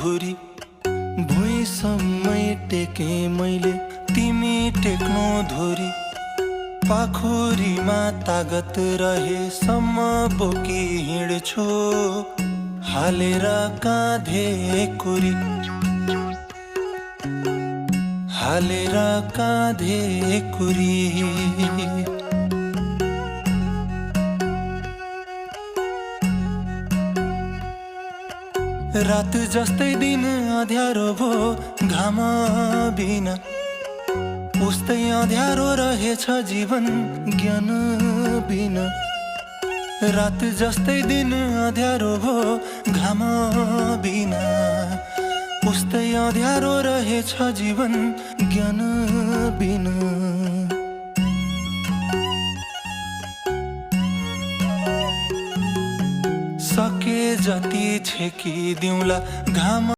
धुरी भुइँसम्मै टेके मैले, तिमी टेक्नु धुरी। पाखुरीमा तागत रहेसम्म बोकी हिँड्छु, हालेर काँधे कुरी, हालेर काँधे कुरी। रात जस्तै दिन अँध्यारो भो घाम बिना, उस्तै अँध्यारो रहेछ जीवन ज्ञान बिना। रात जस्तै दिन अँध्यारो भो घाम बिना, उस्तै अँध्यारो रहेछ जीवन ज्ञान बिना। सके जति छेकिदिउँला घाम